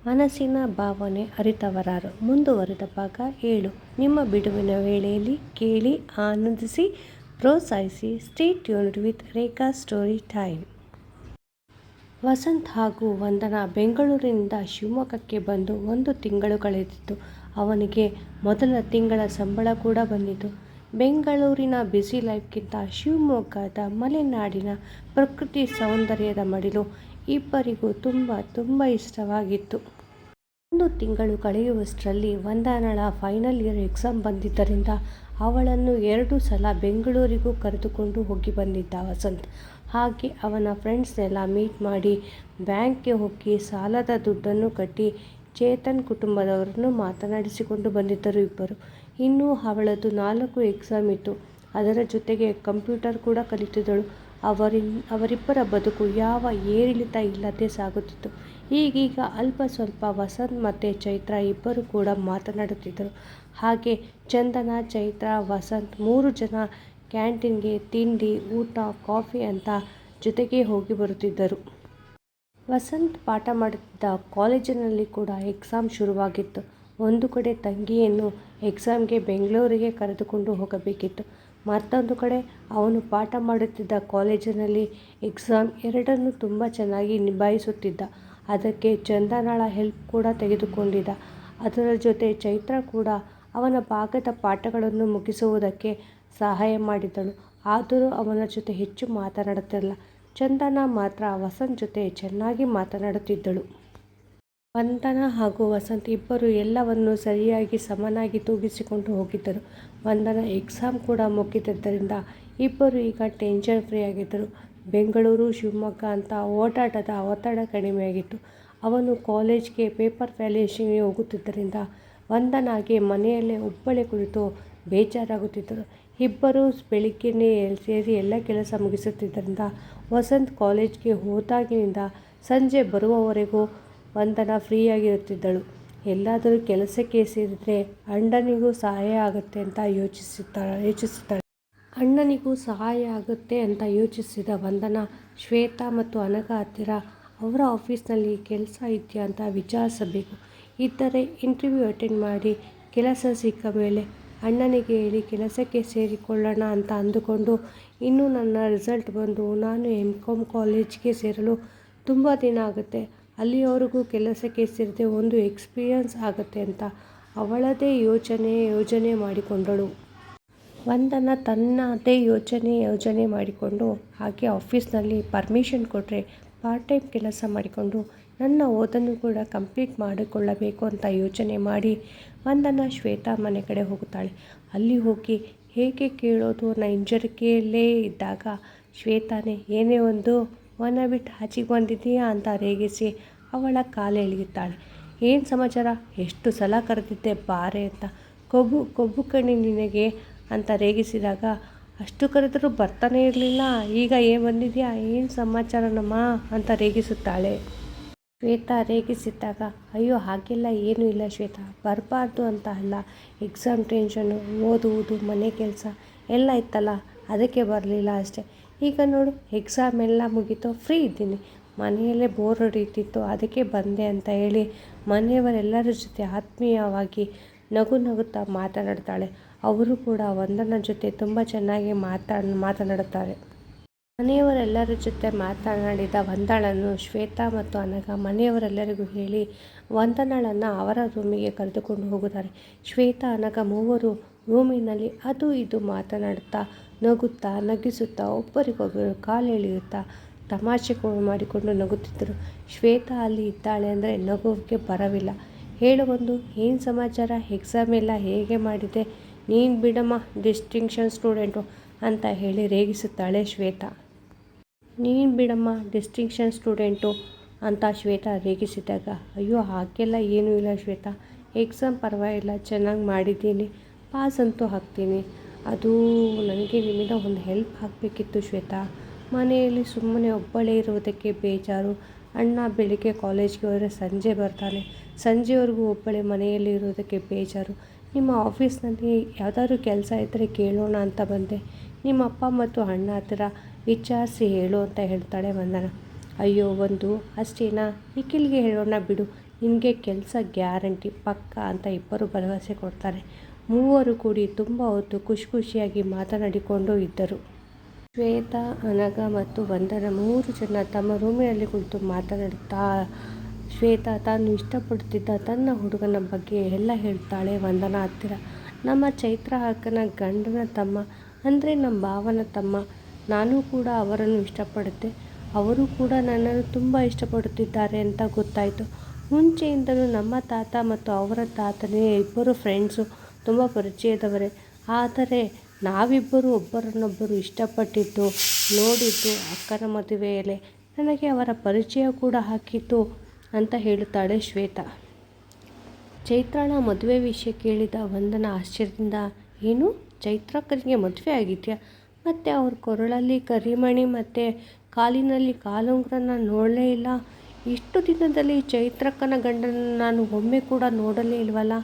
ಮನಸ್ಸಿನ ಭಾವನೆ ಅರಿತವರಾರು. ಮುಂದುವರಿದ ಭಾಗ 7. ನಿಮ್ಮ ಬಿಡುವಿನ ವೇಳೆಯಲ್ಲಿ ಕೇಳಿ, ಆನಂದಿಸಿ, ಪ್ರೋತ್ಸಾಹಿಸಿ. Stay tuned with Rekha story time. Vasant ಹಾಗೂ ವಂದನಾ ಬೆಂಗಳೂರಿನಿಂದ ಶಿವಮೊಗ್ಗಕ್ಕೆ ಬಂದು 1 ತಿಂಗಳು ಕಳೆದಿತ್ತು. ಅವನಿಗೆ ಮೊದಲ ತಿಂಗಳ ಸಂಬಳ ಕೂಡ ಬಂದಿತು. ಬೆಂಗಳೂರಿನ ಬ್ಯುಸಿ ಲೈಫ್ಗಿಂತ ಶಿವಮೊಗ್ಗದ ಮಲೆನಾಡಿನ ಪ್ರಕೃತಿ ಸೌಂದರ್ಯದ ಮಡಿಲು ಇಬ್ಬರಿಗೂ ತುಂಬ ಇಷ್ಟವಾಗಿತ್ತು. 1 ತಿಂಗಳು ಕಳೆಯುವಷ್ಟರಲ್ಲಿ ವಂದನಾಳ ಫೈನಲ್ ಇಯರ್ ಎಕ್ಸಾಮ್ ಬಂದಿದ್ದರಿಂದ ಅವಳನ್ನು 2 ಸಲ ಬೆಂಗಳೂರಿಗೂ ಕರೆದುಕೊಂಡು ಹೋಗಿ ಬಂದಿದ್ದ ವಸಂತ್. ಹಾಗೆ ಅವನ ಫ್ರೆಂಡ್ಸ್ನೆಲ್ಲ ಮೀಟ್ ಮಾಡಿ ಬ್ಯಾಂಕ್ಗೆ ಹೋಗಿ ಸಾಲದ ದುಡ್ಡನ್ನು ಕಟ್ಟಿ ಚೇತನ್ ಕುಟುಂಬದವರನ್ನು ಮಾತನಾಡಿಸಿಕೊಂಡು ಬಂದಿದ್ದರು ಇಬ್ಬರು. ಇನ್ನೂ ಅವಳದು 4 ಎಕ್ಸಾಮ್ ಇತ್ತು. ಅದರ ಜೊತೆಗೆ ಕಂಪ್ಯೂಟರ್ ಕೂಡ ಕಲಿತಿದ್ದಳು. ಅವರಿಬ್ಬರ ಬದುಕು ಯಾವ ಏರಿಳಿತ ಇಲ್ಲದೆ ಸಾಗುತ್ತಿತ್ತು. ಈಗೀಗ ಅಲ್ಪ ಸ್ವಲ್ಪ ವಸಂತ್ ಮತ್ತು ಚೈತ್ರ ಇಬ್ಬರು ಕೂಡ ಮಾತನಾಡುತ್ತಿದ್ದರು. ಹಾಗೆ ಚಂದನ, ಚೈತ್ರ, ವಸಂತ್ 3 ಜನ ಕ್ಯಾಂಟೀನ್ಗೆ ತಿಂಡಿ, ಊಟ, ಕಾಫಿ ಅಂತ ಜೊತೆಗೇ ಹೋಗಿ ಬರುತ್ತಿದ್ದರು. ವಸಂತ್ ಪಾಠ ಮಾಡುತ್ತಿದ್ದ ಕಾಲೇಜಿನಲ್ಲಿ ಕೂಡ ಎಕ್ಸಾಮ್ ಶುರುವಾಗಿತ್ತು. ಒಂದು ಕಡೆ ತಂಗಿಯನ್ನು ಎಕ್ಸಾಮ್ಗೆ ಬೆಂಗಳೂರಿಗೆ ಕರೆದುಕೊಂಡು ಹೋಗಬೇಕಿತ್ತು. ಮತ್ತೊಂದು ಕಡೆ ಅವನು ಪಾಠ ಮಾಡುತ್ತಿದ್ದ ಕಾಲೇಜಿನಲ್ಲಿ ಎಕ್ಸಾಮ್ ಎರಡನ್ನೂ ತುಂಬ ಚೆನ್ನಾಗಿ ನಿಭಾಯಿಸುತ್ತಿದ್ದ. ಅದಕ್ಕೆ ಚಂದನಾಳ ಹೆಲ್ಪ್ ಕೂಡ ತೆಗೆದುಕೊಂಡಿದ್ದ. ಅದರ ಜೊತೆ ಚೈತ್ರ ಕೂಡ ಅವನ ಭಾಗದ ಪಾಠಗಳನ್ನು ಮುಗಿಸುವುದಕ್ಕೆ ಸಹಾಯ ಮಾಡಿದಳು. ಆದರೂ ಅವನ ಜೊತೆ ಹೆಚ್ಚು ಮಾತನಾಡುತ್ತಿರಲಿಲ್ಲ. ಚಂದನ ಮಾತ್ರ ವಸಂತ್ ಜೊತೆ ಚೆನ್ನಾಗಿ ಮಾತನಾಡುತ್ತಿದ್ದಳು. ವಂದನಾ ಹಾಗೂ ವಸಂತ್ ಇಬ್ಬರು ಎಲ್ಲವನ್ನೂ ಸರಿಯಾಗಿ ಸಮನಾಗಿ ತೂಗಿಸಿಕೊಂಡು ಹೋಗಿದ್ದರು. ವಂದನಾ ಎಕ್ಸಾಮ್ ಕೂಡ ಮುಗಿದಿದ್ದರಿಂದ ಇಬ್ಬರು ಈಗ ಟೆನ್ಷನ್ ಫ್ರೀ ಆಗಿದ್ದರು. ಬೆಂಗಳೂರು, ಶಿವಮೊಗ್ಗ ಅಂತ ಓಡಾಟದ ಒತ್ತಡ ಕಡಿಮೆಯಾಗಿತ್ತು. ಅವನು ಕಾಲೇಜ್ಗೆ ಪೇಪರ್ ವ್ಯಾಲ್ಯೂಯೇಷನ್ಗೆ ಹೋಗುತ್ತಿದ್ದರಿಂದ ವಂದನಾಗೆ ಮನೆಯಲ್ಲೇ ಒಬ್ಬಳೇ ಕುಳಿತು ಬೇಜಾರಾಗುತ್ತಿದ್ದರು. ಇಬ್ಬರೂ ಬೆಳಿಗ್ಗೆನೇ ಸೇರಿ ಎಲ್ಲ ಕೆಲಸ ಮುಗಿಸುತ್ತಿದ್ದರಿಂದ ವಸಂತ್ ಕಾಲೇಜ್ಗೆ ಹೋದಾಗಿನಿಂದ ಸಂಜೆ ಬರುವವರೆಗೂ ವಂದನಾ ಫ್ರೀಯಾಗಿರುತ್ತಿದ್ದಳು. ಎಲ್ಲಾದರೂ ಕೆಲಸಕ್ಕೆ ಸೇರಿದರೆ ಅಣ್ಣನಿಗೂ ಸಹಾಯ ಆಗುತ್ತೆ ಅಂತ ಯೋಚಿಸುತ್ತಾಳೆ. ಅಣ್ಣನಿಗೂ ಸಹಾಯ ಆಗುತ್ತೆ ಅಂತ ಯೋಚಿಸಿದ ವಂದನಾ ಶ್ವೇತಾ ಮತ್ತು ಅನಘ ಹತ್ತಿರ ಅವರ ಆಫೀಸ್ನಲ್ಲಿ ಕೆಲಸ ಇದೆಯಾ ಅಂತ ವಿಚಾರಿಸಬೇಕು. ಇದ್ದರೆ ಇಂಟರ್ವ್ಯೂ ಅಟೆಂಡ್ ಮಾಡಿ ಕೆಲಸ ಸಿಕ್ಕ ಮೇಲೆ ಅಣ್ಣನಿಗೆ ಹೇಳಿ ಕೆಲಸಕ್ಕೆ ಸೇರಿಕೊಳ್ಳೋಣ ಅಂತ ಅಂದುಕೊಂಡು, ಇನ್ನು ನನ್ನ ರಿಸಲ್ಟ್ ಬಂದು ನಾನು MCom ಕಾಲೇಜ್ಗೆ ಸೇರಲು ತುಂಬ ದಿನ ಆಗುತ್ತೆ. ಅಲ್ಲಿಯವರೆಗೂ ಕೆಲಸಕ್ಕೆ ಸೇರಿದೆ ಒಂದು ಎಕ್ಸ್ಪೀರಿಯನ್ಸ್ ಆಗುತ್ತೆ ಅಂತ ಅವಳದೇ ಯೋಜನೆ ಮಾಡಿಕೊಂಡಳು. ವಂದನಾ ತನ್ನದೇ ಯೋಜನೆ ಮಾಡಿಕೊಂಡು, ಹಾಗೆ ಆಫೀಸ್ನಲ್ಲಿ ಪರ್ಮಿಷನ್ ಕೊಟ್ಟರೆ ಪಾರ್ಟ್ ಟೈಮ್ ಕೆಲಸ ಮಾಡಿಕೊಂಡು ನನ್ನ ಓದನ್ನು ಕೂಡ ಕಂಪ್ಲೀಟ್ ಮಾಡಿಕೊಳ್ಳಬೇಕು ಅಂತ ಯೋಚನೆ ಮಾಡಿ ವಂದನಾ ಶ್ವೇತಾ ಮನೆ ಕಡೆ ಹೋಗುತ್ತಾಳೆ. ಅಲ್ಲಿ ಹೋಗಿ ಹೇಗೆ ಕೇಳೋದು ಅನ್ನೋ ಹಿಂಜರಿಕೆಯಲ್ಲೇ ಇದ್ದಾಗ ಶ್ವೇತಾನೇ ಏನೇ ಒಂದು ಮನ ಬಿಟ್ಟು ಆಚೆಗೆ ಬಂದಿದ್ದೀಯಾ ಅಂತ ರೇಗಿಸಿ ಅವಳ ಕಾಲು ಎಳೆಯುತ್ತಾಳೆ. ಏನು ಸಮಾಚಾರ, ಎಷ್ಟು ಸಲ ಕರೆದಿದ್ದೆ ಬಾರೆ ಅಂತ, ಕೊಬ್ಬು ಕಣೆ ನಿನಗೆ ಅಂತ ರೇಗಿಸಿದಾಗ, ಅಷ್ಟು ಕರೆದರೂ ಬರ್ತಾನೆ ಇರಲಿಲ್ಲ, ಈಗ ಏನು ಬಂದಿದೆಯಾ, ಏನು ಸಮಾಚಾರನಮ್ಮ ಅಂತ ರೇಗಿಸುತ್ತಾಳೆ. ಶ್ವೇತಾ ರೇಗಿಸಿದ್ದಾಗ, ಅಯ್ಯೋ ಹಾಗೆಲ್ಲ ಏನೂ ಇಲ್ಲ ಶ್ವೇತಾ, ಬರಬಾರ್ದು ಅಂತ ಅಲ್ಲ, ಎಕ್ಸಾಮ್ ಟೆನ್ಷನ್ನು, ಓದುವುದು, ಮನೆ ಕೆಲಸ ಎಲ್ಲ ಇತ್ತಲ್ಲ, ಅದಕ್ಕೆ ಬರಲಿಲ್ಲ ಅಷ್ಟೇ. ಈಗ ನೋಡು ಎಕ್ಸಾಮ್ ಎಲ್ಲ ಮುಗೀತು, ಫ್ರೀ ಇದ್ದೀನಿ, ಮನೆಯಲ್ಲೇ ಬೋರ್ ಹೊಡೀತಿತ್ತು ಅದಕ್ಕೆ ಬಂದೆ ಅಂತ ಹೇಳಿ ಮನೆಯವರೆಲ್ಲರ ಜೊತೆ ಆತ್ಮೀಯವಾಗಿ ನಗುತ್ತಾ ಮಾತನಾಡ್ತಾಳೆ. ಅವರು ಕೂಡ ವಂದನಾ ಜೊತೆ ತುಂಬ ಚೆನ್ನಾಗಿ ಮಾತನಾಡುತ್ತಾರೆ. ಮನೆಯವರೆಲ್ಲರ ಜೊತೆ ಮಾತನಾಡಿದ ವಂದನಾಳನ್ನು ಶ್ವೇತಾ ಮತ್ತು ಅನಘ ಮನೆಯವರೆಲ್ಲರಿಗೂ ಹೇಳಿ ವಂದನಾಳನ್ನು ಅವರ ರೂಮಿಗೆ ಕರೆದುಕೊಂಡು ಹೋಗುತ್ತಾರೆ. ಶ್ವೇತಾ, ಅನಘ ಮೂವರು ರೂಮಿನಲ್ಲಿ ಅದು ಇದು ಮಾತನಾಡುತ್ತಾ ನಗಿಸುತ್ತಾ ಒಬ್ಬರಿಗೊಬ್ಬರು ಕಾಲು ಎಳೆಯುತ್ತಾ ತಮಾಷೆ ಮಾಡಿಕೊಂಡು ನಗುತ್ತಿದ್ದರು. ಶ್ವೇತಾ ಅಲ್ಲಿ ಇದ್ದಾಳೆ ಅಂದರೆ ನಗೋಕ್ಕೆ ಬರವಿಲ್ಲ. ಹೇಳುವೊಂದು, ಏನು ಸಮಾಚಾರ, ಎಕ್ಸಾಮ್ ಎಲ್ಲ ಹೇಗೆ ಮಾಡಿದೆ, ನೀನು ಬಿಡಮ್ಮ ಡಿಸ್ಟಿಂಕ್ಷನ್ ಸ್ಟೂಡೆಂಟು ಅಂತ ಹೇಳಿ ರೇಗಿಸುತ್ತಾಳೆ ಶ್ವೇತಾ. ನೀನು ಬಿಡಮ್ಮ ಡಿಸ್ಟಿಂಕ್ಷನ್ ಸ್ಟೂಡೆಂಟು ಅಂತ ಶ್ವೇತಾ ರೇಗಿಸಿದಾಗ, ಅಯ್ಯೋ ಹಾಗೆಲ್ಲ ಏನೂ ಇಲ್ಲ ಶ್ವೇತಾ, ಎಕ್ಸಾಮ್ ಪರವಾಗಿಲ್ಲ ಚೆನ್ನಾಗಿ ಮಾಡಿದ್ದೀನಿ, ಪಾಸ್ ಅಂತೂ ಆಗ್ತೀನಿ. ಅದು ನನಗೆ ನಿಮ್ಮಿಂದ ಒಂದು ಹೆಲ್ಪ್ ಆಗಬೇಕಿತ್ತು ಶ್ವೇತಾ. ಮನೆಯಲ್ಲಿ ಸುಮ್ಮನೆ ಒಬ್ಬಳೇ ಇರುವುದಕ್ಕೆ ಬೇಜಾರು. ಅಣ್ಣ ಬೆಳಿಗ್ಗೆ ಕಾಲೇಜ್ಗೆ ಹೋದರೆ ಸಂಜೆ ಬರ್ತಾನೆ, ಸಂಜೆವರೆಗೂ ಒಬ್ಬಳೇ ಮನೆಯಲ್ಲಿ ಇರೋದಕ್ಕೆ ಬೇಜಾರು. ನಿಮ್ಮ ಆಫೀಸ್ನಲ್ಲಿ ಯಾವುದಾದ್ರೂ ಕೆಲಸ ಇದ್ದರೆ ಕೇಳೋಣ ಅಂತ ಬಂದೆ. ನಿಮ್ಮ ಅಪ್ಪ ಮತ್ತು ಅಣ್ಣ ಹತ್ತಿರ ವಿಚಾರಿಸಿ ಹೇಳು ಅಂತ ಹೇಳ್ತಾಳೆ ವಂದನಾ. ಅಯ್ಯೋ ಒಂದು ಅಷ್ಟೇನಾ, ನಿಖಿಲ್ಗೆ ಹೇಳೋಣ ಬಿಡು, ನಿನಗೆ ಕೆಲಸ ಗ್ಯಾರಂಟಿ ಪಕ್ಕ ಅಂತ ಇಬ್ಬರು ಭರವಸೆ ಕೊಡ್ತಾರೆ. ಮೂವರು ಕೂಡಿ ತುಂಬ ಹೊತ್ತು ಖುಷಿಯಾಗಿ ಮಾತನಾಡಿಕೊಂಡು ಇದ್ದರು. ಶ್ವೇತಾ, ಅನಘಾ ಮತ್ತು ವಂದನ 3 ಜನ ತಮ್ಮ ರೂಮಿನಲ್ಲಿ ಕುಳಿತು ಮಾತನಾಡುತ್ತಾ ಶ್ವೇತಾ ತಾನು ಇಷ್ಟಪಡುತ್ತಿದ್ದ ತನ್ನ ಹುಡುಗನ ಬಗ್ಗೆ ಎಲ್ಲ ಹೇಳ್ತಾಳೆ ವಂದನ ಹತ್ತಿರ. ನಮ್ಮ ಚೈತ್ರ ಅಕ್ಕನ ಗಂಡನ ತಮ್ಮ, ಅಂದರೆ ನಮ್ಮ ಭಾವನ ತಮ್ಮ. ನಾನು ಕೂಡ ಅವರನ್ನು ಇಷ್ಟಪಡುತ್ತೆ, ಅವರು ಕೂಡ ನನ್ನನ್ನು ತುಂಬ ಇಷ್ಟಪಡುತ್ತಿದ್ದಾರೆ ಅಂತ ಗೊತ್ತಾಯಿತು. ಮುಂಚೆಯಿಂದಲೂ ನಮ್ಮ ತಾತ ಮತ್ತು ಅವರ ತಾತನೇ ಇಬ್ಬರು ಫ್ರೆಂಡ್ಸು, ತುಂಬ ಪರಿಚಯದವರೇ. ಆದರೆ ನಾವಿಬ್ಬರು ಒಬ್ಬರನ್ನೊಬ್ಬರು ಇಷ್ಟಪಟ್ಟಿದ್ದು ನೋಡಿದ್ದು ಅಕ್ಕನ ಮದುವೆಯಲ್ಲೇ. ನನಗೆ ಅವರ ಪರಿಚಯ ಕೂಡ ಹಾಕಿತ್ತು ಅಂತ ಹೇಳುತ್ತಾಳೆ ಶ್ವೇತಾ. ಚೈತ್ರಳ ಮದುವೆ ವಿಷಯ ಕೇಳಿದ ವಂದನ ಆಶ್ಚರ್ಯದಿಂದ, ಏನು ಚೈತ್ರಕ್ಕನಿಗೆ ಮದುವೆ ಆಗಿದೆಯಾ? ಮತ್ತು ಅವ್ರ ಕೊರಳಲ್ಲಿ ಕರಿಮಣಿ ಮತ್ತು ಕಾಲಿನಲ್ಲಿ ಕಾಲುಂಗುರನ ನೋಡಲೇ ಇಲ್ಲ. ಇಷ್ಟು ದಿನದಲ್ಲಿ ಚೈತ್ರಕ್ಕನ ಗಂಡನನ್ನು ನಾನು ಒಮ್ಮೆ ಕೂಡ ನೋಡಲೇ ಇಲ್ವಲ್ಲ.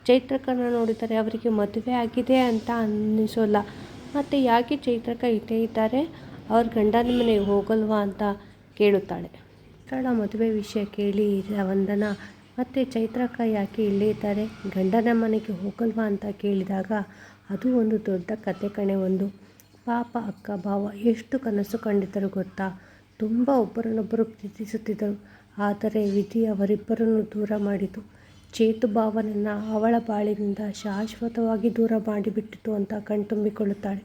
ಚೈತ್ರಕ್ಕನ ನೋಡಿದರೆ ಅವರಿಗೆ ಮದುವೆ ಆಗಿದೆ ಅಂತ ಅನ್ನಿಸೋಲ್ಲ. ಮತ್ತು ಯಾಕೆ ಚೈತ್ರಕ್ಕ ಇಲ್ಲೇ ಇದ್ದಾರೆ, ಅವ್ರ ಗಂಡನ ಮನೆಗೆ ಹೋಗಲ್ವಾ ಅಂತ ಕೇಳುತ್ತಾಳೆ. ಚೈತ್ರಳ ಮದುವೆ ವಿಷಯ ಕೇಳಿ ವಂದನ ಮತ್ತು ಚೈತ್ರಕ್ಕ ಯಾಕೆ ಇಲ್ಲೇ ಇದ್ದಾರೆ, ಗಂಡನ ಮನೆಗೆ ಹೋಗಲ್ವಾ ಅಂತ ಕೇಳಿದಾಗ, ಅದು ಒಂದು ದೊಡ್ಡ ಕತೆ ಕಣೆ. ಒಂದು ಪಾಪ ಅಕ್ಕ ಭಾವ ಎಷ್ಟು ಕನಸು ಕಂಡಿದ್ದರು ಗೊತ್ತಾ. ತುಂಬ ಒಬ್ಬರನ್ನೊಬ್ಬರು ಪ್ರೀತಿಸುತ್ತಿದ್ದರು. ಆದರೆ ವಿಧಿ ಅವರಿಬ್ಬರನ್ನು ದೂರ ಮಾಡಿತು. ಚೇತು ಭಾವನನ್ನು ಅವಳ ಬಾಳಿನಿಂದ ಶಾಶ್ವತವಾಗಿ ದೂರ ಮಾಡಿಬಿಟ್ಟಿತು ಅಂತ ಕಣ್ತುಂಬಿಕೊಳ್ಳುತ್ತಾಳೆ.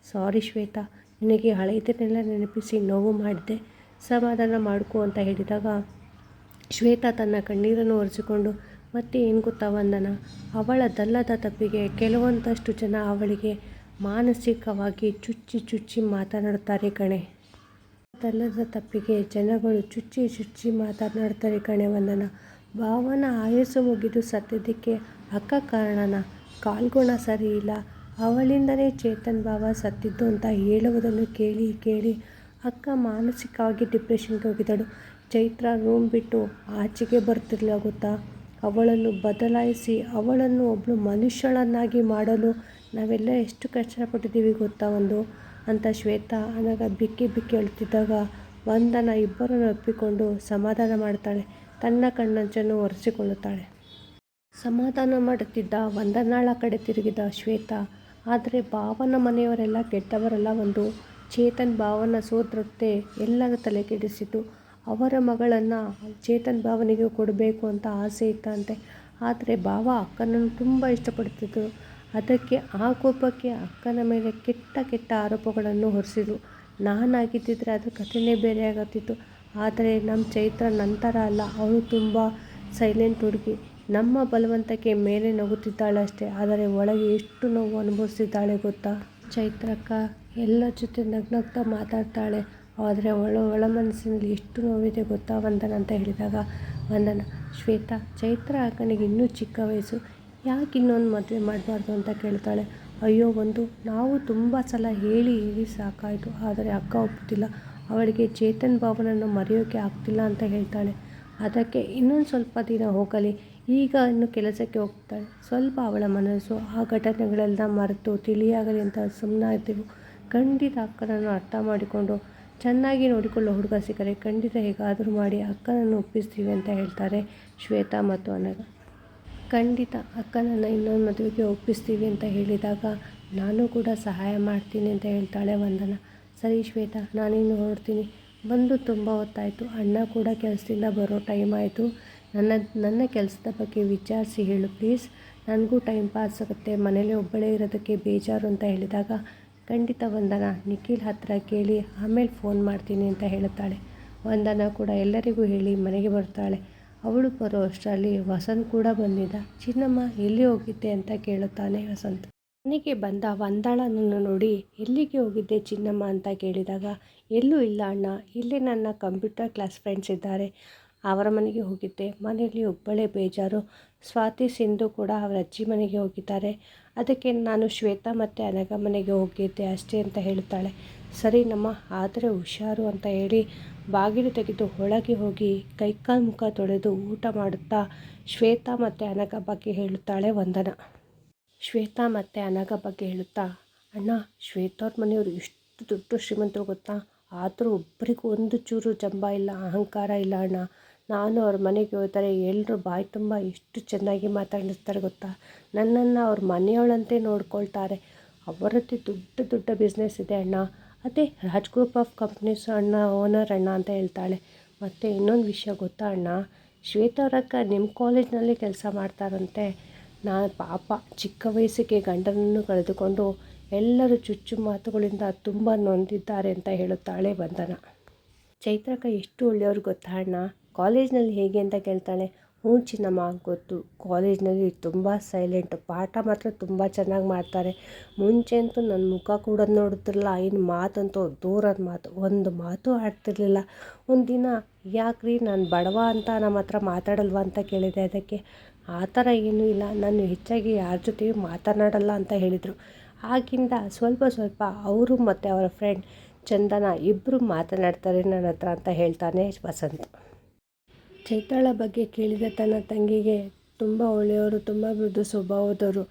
ಸಾರಿ ಶ್ವೇತಾ, ನಿನಗೆ ಹಳೆಯದನ್ನೆಲ್ಲ ನೆನಪಿಸಿ ನೋವು ಮಾಡಿದೆ, ಸಮಾಧಾನ ಮಾಡ್ಕೋ ಅಂತ ಹೇಳಿದಾಗ ಶ್ವೇತಾ ತನ್ನ ಕಣ್ಣೀರನ್ನು ಒರೆಸಿಕೊಂಡು, ಮತ್ತೆ ಏನು ಗೊತ್ತಾ ವಂದನ, ಅವಳದಲ್ಲದ ತಪ್ಪಿಗೆ ಕೆಲವೊಂದಷ್ಟು ಜನ ಅವಳಿಗೆ ಮಾನಸಿಕವಾಗಿ ಚುಚ್ಚಿ ಮಾತನಾಡುತ್ತಾರೆ ಕಣೆ. ಅದಲ್ಲದ ತಪ್ಪಿಗೆ ಜನಗಳು ಚುಚ್ಚಿ ಮಾತನಾಡ್ತಾರೆ ಕಣೆ ವಂದನ. ಭಾವನ ಆಯಸ್ಸು ಮುಗಿದು ಸತ್ತಿದ್ದಕ್ಕೆ ಅಕ್ಕ ಕಾರಣನ? ಕಾಲ್ಗುಣ ಸರಿ ಇಲ್ಲ, ಅವಳಿಂದನೇ ಚೇತನ್ ಭಾವ ಸತ್ತಿದ್ದು ಅಂತ ಹೇಳುವುದನ್ನು ಕೇಳಿ ಅಕ್ಕ ಮಾನಸಿಕವಾಗಿ ಡಿಪ್ರೆಷನ್ಗೆ ಹೋಗಿದ್ದಳು. ಚೈತ್ರ ರೂಮ್ ಬಿಟ್ಟು ಆಚೆಗೆ ಬರ್ತಿರ್ಲಿಲ್ಲ ಗೊತ್ತಾ. ಅವಳನ್ನು ಬದಲಾಯಿಸಿ ಅವಳನ್ನು ಒಬ್ಬಳು ಮನುಷ್ಯಳನ್ನಾಗಿ ಮಾಡಲು ನಾವೆಲ್ಲ ಎಷ್ಟು ಕಷ್ಟಪಟ್ಟಿದ್ದೀವಿ ಗೊತ್ತಾ ಒಂದು ಅಂತ ಶ್ವೇತಾ ಅನಗ ಬಿಕ್ಕಿ ಅಳುತ್ತಿದ್ದಾಗ ವಂದನ ಇಬ್ಬರನ್ನು ಒಪ್ಪಿಕೊಂಡು ಸಮಾಧಾನ ಮಾಡ್ತಾಳೆ. ತನ್ನ ಕಣ್ಣಂಚನ್ನು ಒರೆಸಿಕೊಳ್ಳುತ್ತಾಳೆ. ಸಮಾಧಾನ ಮಾಡುತ್ತಿದ್ದ ವಂದನಾಳ ಕಡೆ ತಿರುಗಿದ ಶ್ವೇತಾ, ಆದರೆ ಭಾವನ ಮನೆಯವರೆಲ್ಲ ಕೆಟ್ಟವರಲ್ಲ ಒಂದು. ಚೇತನ್ ಭಾವನ ಸೋದರತ್ತೆ ಎಲ್ಲರ ತಲೆ ಕೆಡಿಸಿತು. ಅವರ ಮಗಳನ್ನು ಚೇತನ್ ಭಾವನಿಗೆ ಕೊಡಬೇಕು ಅಂತ ಆಸೆ ಇತ್ತಂತೆ. ಆದರೆ ಭಾವ ಅಕ್ಕನನ್ನು ತುಂಬ ಇಷ್ಟಪಡುತ್ತಿದ್ದರು. ಅದಕ್ಕೆ ಆ ಕೋಪಕ್ಕೆ ಅಕ್ಕನ ಮೇಲೆ ಕೆಟ್ಟ ಆರೋಪಗಳನ್ನು ಹೊರಿಸಿದರು. ನಾನಾಗಿದ್ದಿದ್ರೆ ಅದ್ರ ಕಥೆನೇ ಬೇರೆ ಆಗುತ್ತಿತ್ತು. ಆದರೆ ನಮ್ಮ ಚೈತ್ರ ನಂತರ ಅಲ್ಲ, ಅವಳು ತುಂಬ ಸೈಲೆಂಟ್ ಹುಡುಗಿ. ನಮ್ಮ ಬಲವಂತಕ್ಕೆ ಮೇಲೆ ನಗುತ್ತಿದ್ದಾಳಷ್ಟೇ, ಆದರೆ ಒಳಗೆ ಎಷ್ಟು ನೋವು ಅನುಭವಿಸಿದ್ದಾಳೆ ಗೊತ್ತಾ. ಚೈತ್ರಕ್ಕ ಎಲ್ಲರ ಜೊತೆ ನಗ್ನಗ್ತಾ ಮಾತಾಡ್ತಾಳೆ, ಆದರೆ ಒಳ ಮನಸ್ಸಿನಲ್ಲಿ ಎಷ್ಟು ನೋವಿದೆ ಗೊತ್ತಾ ವಂದನ ಅಂತ ಹೇಳಿದಾಗ ವಂದನ, ಶ್ವೇತಾ, ಚೈತ್ರ ಅಕ್ಕನಿಗೆ ಇನ್ನೂ ಚಿಕ್ಕ ವಯಸ್ಸು, ಯಾಕೆ ಇನ್ನೊಂದು ಮದುವೆ ಮಾಡಬಾರ್ದು ಅಂತ ಕೇಳ್ತಾಳೆ. ಅಯ್ಯೋ ಒಂದು, ನಾವು ತುಂಬ ಸಲ ಹೇಳಿ ಸಾಕಾಯಿತು, ಆದರೆ ಅಕ್ಕ ಒಪ್ಪುತ್ತಿಲ್ಲ. ಅವಳಿಗೆ ಚೇತನ್ ಭಾವನನ್ನು ಮರೆಯೋಕೆ ಆಗ್ತಿಲ್ಲ ಅಂತ ಹೇಳ್ತಾಳೆ. ಅದಕ್ಕೆ ಇನ್ನೊಂದು ಸ್ವಲ್ಪ ದಿನ ಹೋಗಲಿ, ಈಗ ಇನ್ನು ಕೆಲಸಕ್ಕೆ ಹೋಗ್ತಾಳೆ, ಸ್ವಲ್ಪ ಅವಳ ಮನಸ್ಸು ಆ ಘಟನೆಗಳೆಲ್ಲ ಮರೆತು ತಿಳಿಯಾಗಲಿ ಅಂತ ಸುಮ್ಮನಾಗ್ತೀವಿ. ಖಂಡಿತ ಅಕ್ಕನನ್ನು ಅರ್ಥ ಮಾಡಿಕೊಂಡು ಚೆನ್ನಾಗಿ ನೋಡಿಕೊಳ್ಳೋ ಹುಡುಗ ಸಿಕ್ಕರೆ ಖಂಡಿತ ಹೇಗಾದರೂ ಮಾಡಿ ಅಕ್ಕನನ್ನು ಒಪ್ಪಿಸ್ತೀವಿ ಅಂತ ಹೇಳ್ತಾರೆ ಶ್ವೇತಾ ಮತ್ತು ಅನಘ. ಖಂಡಿತ ಅಕ್ಕನನ್ನು ಇನ್ನೊಂದು ಮದುವೆಗೆ ಒಪ್ಪಿಸ್ತೀವಿ ಅಂತ ಹೇಳಿದಾಗ ನಾನು ಕೂಡ ಸಹಾಯ ಮಾಡ್ತೀನಿ ಅಂತ ಹೇಳ್ತಾಳೆ ವಂದನ. ಸರಿ ಶ್ವೇತಾ, ನಾನಿನ್ನು ಹೊರಡ್ತೀನಿ, ಬಂದು ತುಂಬ ಹೊತ್ತಾಯಿತು. ಅಣ್ಣ ಕೂಡ ಕೆಲಸದಿಂದ ಬರೋ ಟೈಮ್ ಆಯಿತು. ನನ್ನ ಕೆಲಸದ ಬಗ್ಗೆ ವಿಚಾರಿಸಿ ಹೇಳು ಪ್ಲೀಸ್, ನನಗೂ ಟೈಮ್ ಪಾಸ್ ಆಗುತ್ತೆ, ಮನೇಲಿ ಒಬ್ಬಳೇ ಇರೋದಕ್ಕೆ ಬೇಜಾರು ಅಂತ ಹೇಳಿದಾಗ ಖಂಡಿತ ವಂದನ, ನಿಖಿಲ್ ಹತ್ತಿರ ಕೇಳಿ ಆಮೇಲೆ ಫೋನ್ ಮಾಡ್ತೀನಿ ಅಂತ ಹೇಳುತ್ತಾಳೆ. ವಂದನ ಕೂಡ ಎಲ್ಲರಿಗೂ ಹೇಳಿ ಮನೆಗೆ ಬರ್ತಾಳೆ. ಅವಳು ಬರೋ ಅಷ್ಟರಲ್ಲಿ ವಸಂತ್ ಕೂಡ ಬಂದಿದ್ದ. ಚಿನ್ನಮ್ಮ ಎಲ್ಲಿ ಹೋಗಿದ್ದೆ ಅಂತ ಕೇಳುತ್ತಾನೆ ವಸಂತ್. ಮನೆಗೆ ಬಂದ ವಂದಳನನ್ನು ನೋಡಿ ಎಲ್ಲಿಗೆ ಹೋಗಿದ್ದೆ ಚಿನ್ನಮ್ಮ ಅಂತ ಕೇಳಿದಾಗ, ಎಲ್ಲೂ ಇಲ್ಲ ಅಣ್ಣ, ಇಲ್ಲೇ ನನ್ನ ಕಂಪ್ಯೂಟರ್ ಕ್ಲಾಸ್ ಫ್ರೆಂಡ್ಸ್ ಇದ್ದಾರೆ, ಅವರ ಮನೆಗೆ ಹೋಗಿದ್ದೆ, ಮನೆಯಲ್ಲಿ ಒಬ್ಬಳೇ ಬೇಜಾರು. ಸ್ವಾತಿ ಸಿಂಧು ಕೂಡ ಅವರ ಅಜ್ಜಿ ಮನೆಗೆ ಹೋಗಿದ್ದಾರೆ, ಅದಕ್ಕೆ ನಾನು ಶ್ವೇತಾ ಮತ್ತು ಅನಘ ಮನೆಗೆ ಹೋಗಿದ್ದೆ ಅಷ್ಟೇ ಅಂತ ಹೇಳುತ್ತಾಳೆ. ಸರಿ ನಮ್ಮ, ಆದರೆ ಹುಷಾರು ಅಂತ ಹೇಳಿ ಬಾಗಿಲು ತೆಗೆದು ಒಳಗೆ ಹೋಗಿ ಕೈಕಾಲು ಮುಖ ತೊಳೆದು ಊಟ ಮಾಡುತ್ತಾ ಶ್ವೇತಾ ಮತ್ತು ಅನಘ ಬಗ್ಗೆ ಹೇಳುತ್ತಾಳೆ ವಂದನ. ಶ್ವೇತಾ ಮತ್ತು ಅನಘ ಬಗ್ಗೆ ಹೇಳುತ್ತಾ, ಅಣ್ಣ, ಶ್ವೇತಾ ಅವ್ರ ಮನೆಯವರು ಎಷ್ಟು ದೊಡ್ಡ ಶ್ರೀಮಂತರು ಗೊತ್ತಾ, ಆದರೂ ಒಬ್ಬರಿಗೂ ಒಂದು ಚೂರು ಜಂಬ ಇಲ್ಲ, ಅಹಂಕಾರ ಇಲ್ಲ ಅಣ್ಣ. ನಾನು ಅವ್ರ ಮನೆಗೆ ಹೋದರೆ ಎಲ್ಲರೂ ಬಾಯಿ ತುಂಬ ಎಷ್ಟು ಚೆನ್ನಾಗಿ ಮಾತಾಡಿಸ್ತಾರೆ ಗೊತ್ತಾ. ನನ್ನನ್ನು ಅವ್ರ ಮನೆಯವಳಂತೆ ನೋಡ್ಕೊಳ್ತಾರೆ. ಅವರದ್ದು ದೊಡ್ಡ ದೊಡ್ಡ ಬಿಸ್ನೆಸ್ ಇದೆ ಅಣ್ಣ, ಅದೇ ರಾಜ್ ಗ್ರೂಪ್ ಆಫ್ ಕಂಪ್ನೀಸ್ ಅಣ್ಣ ಓನರ್ ಅಣ್ಣ ಅಂತ ಹೇಳ್ತಾಳೆ. ಮತ್ತು ಇನ್ನೊಂದು ವಿಷಯ ಗೊತ್ತಾ ಅಣ್ಣ, ಶ್ವೇತವ್ರಕ್ಕ ನಿಮ್ಮ ಕಾಲೇಜ್ನಲ್ಲಿ ಕೆಲಸ ಮಾಡ್ತಾರಂತೆ. ನಾನು ಪಾಪ ಚಿಕ್ಕ ವಯಸ್ಸಿಗೆ ಗಂಡನನ್ನು ಕಳೆದುಕೊಂಡು ಎಲ್ಲರೂ ಚುಚ್ಚು ಮಾತುಗಳಿಂದ ತುಂಬ ನೊಂದಿದ್ದಾರೆ ಅಂತ ಹೇಳುತ್ತಾಳೆ ವಂದನ. ಚೈತ್ರಕ್ಕ ಎಷ್ಟು ಒಳ್ಳೆಯವ್ರು ಗೊತ್ತಾ ಅಣ್ಣ, ಕಾಲೇಜ್ನಲ್ಲಿ ಹೇಗೆ ಅಂತ ಕೇಳ್ತಾಳೆ. ಹ್ಞೂ ಚಿನ್ನಮ್ಮ ಗೊತ್ತು, ಕಾಲೇಜ್ನಲ್ಲಿ ತುಂಬ ಸೈಲೆಂಟು, ಪಾಠ ಮಾತ್ರ ತುಂಬ ಚೆನ್ನಾಗಿ ಮಾಡ್ತಾರೆ. ಮುಂಚೆ ಅಂತೂ ನನ್ನ ಮುಖ ಕೂಡ ನೋಡುತ್ತಿರಲಿಲ್ಲ, ಇನ್ನು ಮಾತಂತೂ ದೂರದ ಮಾತು, ಒಂದು ಮಾತು ಆಡ್ತಿರ್ಲಿಲ್ಲ. ಒಂದು ದಿನ ಯಾಕ್ರಿ ನಾನು ಬಡವ ಅಂತ ನಮ್ಮ ಹತ್ರ ಮಾತಾಡಲ್ವ ಅಂತ ಕೇಳಿದೆ. ಅದಕ್ಕೆ ಆ ಥರ ಏನೂ ಇಲ್ಲ, ನಾನು ಹೆಚ್ಚಾಗಿ ಯಾರ ಜೊತೆಯೂ ಮಾತನಾಡಲ್ಲ ಅಂತ ಹೇಳಿದರು. ಆಗಿಂದ ಸ್ವಲ್ಪ ಸ್ವಲ್ಪ ಅವರು ಮತ್ತು ಅವರ ಫ್ರೆಂಡ್ ಚಂದನ ಇಬ್ಬರು ಮಾತನಾಡ್ತಾರೆ ನನ್ನ ಹತ್ರ ಅಂತ ಹೇಳ್ತಾನೆ ವಸಂತ್. ಚೈತ್ರಳ ಬಗ್ಗೆ ಕೇಳಿದ ತನ್ನ ತಂಗಿಗೆ ತುಂಬ ಒಳ್ಳೆಯವರು, ತುಂಬ ಮೃದು ಸ್ವಭಾವದವರು,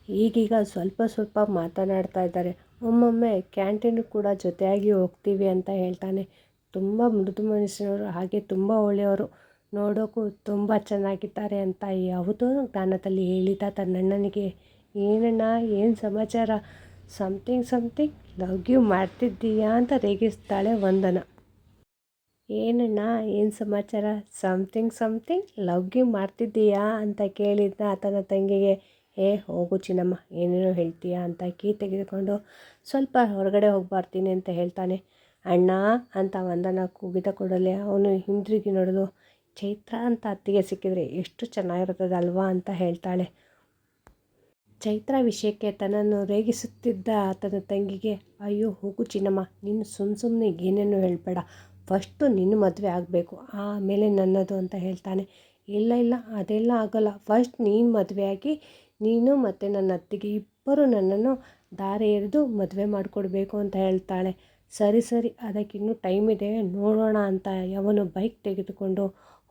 ಈಗೀಗ ಸ್ವಲ್ಪ ಸ್ವಲ್ಪ ಮಾತನಾಡ್ತಾ ಇದ್ದಾರೆ. ಒಮ್ಮೊಮ್ಮೆ ಕ್ಯಾಂಟೀನು ಕೂಡ ಜೊತೆಯಾಗಿ ಹೋಗ್ತೀವಿ ಅಂತ ಹೇಳ್ತಾನೆ. ತುಂಬ ಮೃದು ಮನಸ್ಸಿನವರು, ಹಾಗೆ ತುಂಬ ಒಳ್ಳೆಯವರು, ನೋಡೋಕ್ಕೂ ತುಂಬ ಚೆನ್ನಾಗಿದ್ದಾರೆ ಅಂತ ಯಾವುದೋ ಜ್ಞಾನದಲ್ಲಿ ಹೇಳಿದ ತನ್ನಣ್ಣನಿಗೆ, ಏನಣ್ಣ ಏನು ಸಮಾಚಾರ, ಸಮಥಿಂಗ್ ಲವ್ ಯು ಮಾಡ್ತಿದ್ದೀಯಾ ಅಂತ ರೇಗಿಸ್ತಾಳೆ ವಂದನ. ಏನಣ್ಣ ಏನು ಸಮಾಚಾರ, ಸಮಥಿಂಗ್ ಲವ್ ಯು ಮಾಡ್ತಿದ್ದೀಯಾ ಅಂತ ಕೇಳಿದ್ದ ತನ್ನ ತಂಗಿಗೆ, ಹೋಗು ಚಿನ್ನಮ್ಮ ಏನೇನೋ ಹೇಳ್ತೀಯಾ ಅಂತ ಕೀ ತೆಗೆದುಕೊಂಡು ಸ್ವಲ್ಪ ಹೊರಗಡೆ ಹೋಗಿ ಬರ್ತೀನಿ ಅಂತ ಹೇಳ್ತಾನೆ. ಅಣ್ಣ ಅಂತ ವಂದನ ಕೂಗಿದ ಕೂಡಲೇ ಅವನು ಹಿಂದಿರುಗಿ ನೋಡಲು ಚೈತ್ರ ಅಂತ ಅತ್ತಿಗೆ ಸಿಕ್ಕಿದರೆ ಎಷ್ಟು ಚೆನ್ನಾಗಿರ್ತದೆ ಅಲ್ವಾ ಅಂತ ಹೇಳ್ತಾಳೆ. ಚೈತ್ರ ವಿಷಯಕ್ಕೆ ತನ್ನನ್ನು ರೇಗಿಸುತ್ತಿದ್ದ ತನ್ನ ತಂಗಿಗೆ, ಅಯ್ಯೋ ಹೋಗು ಚಿನ್ನಮ್ಮ, ನೀನು ಸುಮ್ಮನೆ ಏನೇನೋ ಹೇಳಬೇಡ, ಫಸ್ಟು ನಿನ್ನ ಮದುವೆ ಆಗಬೇಕು, ಆಮೇಲೆ ನನ್ನದು ಅಂತ ಹೇಳ್ತಾನೆ. ಇಲ್ಲ ಅದೆಲ್ಲ ಆಗೋಲ್ಲ, ಫಸ್ಟ್ ನೀನು ಮದುವೆ ಆಗಿ ನೀನು ಮತ್ತು ನನ್ನ ಅತ್ತಿಗೆ ಇಬ್ಬರು ನನ್ನನ್ನು ದಾರೆ ಎರೆದು ಮದುವೆ ಮಾಡಿಕೊಡ್ಬೇಕು ಅಂತ ಹೇಳ್ತಾಳೆ. ಸರಿ ಅದಕ್ಕಿನ್ನೂ ಟೈಮ್ ಇದೆ, ನೋಡೋಣ ಅಂತ ಅವನು ಬೈಕ್ ತೆಗೆದುಕೊಂಡು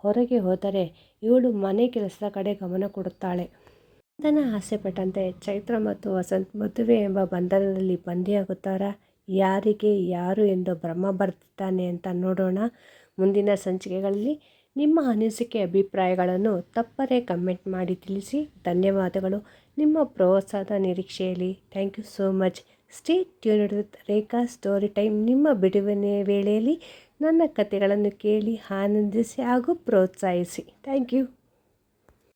ಹೊರಗೆ ಹೋದರೆ ಇವಳು ಮನೆ ಕೆಲಸದ ಕಡೆ ಗಮನ ಕೊಡುತ್ತಾಳೆ. ವಂದನ ಆಸೆಪಟ್ಟಂತೆ ಚೈತ್ರ ಮತ್ತು ವಸಂತ್ ಮದುವೆ ಎಂಬ ಬಂಧನದಲ್ಲಿ ಬಂದಿಯಾಗುತ್ತಾರಾ, ಯಾರಿಗೆ ಯಾರು ಎಂದು ಭ್ರಮ ಬರ್ತಿದ್ದಾನೆ ಅಂತ ನೋಡೋಣ ಮುಂದಿನ ಸಂಚಿಕೆಗಳಲ್ಲಿ. ನಿಮ್ಮ ಅನಿಸಿಕೆ ಅಭಿಪ್ರಾಯಗಳನ್ನು ತಪ್ಪದೇ ಕಮೆಂಟ್ ಮಾಡಿ ತಿಳಿಸಿ. ಧನ್ಯವಾದಗಳು. ನಿಮ್ಮ ಪ್ರೋತ್ಸಾಹದ ನಿರೀಕ್ಷೆಯಲ್ಲಿ. Thank you so much. Stay tuned with Rekha story time. ನಿಮ್ಮ ಬಿಡುವಿನ ವೇಳೆಯಲ್ಲಿ ನನ್ನ ಕಥೆಗಳನ್ನು ಕೇಳಿ ಆನಂದಿಸಿ ಹಾಗೂ ಪ್ರೋತ್ಸಾಹಿಸಿ. Thank you.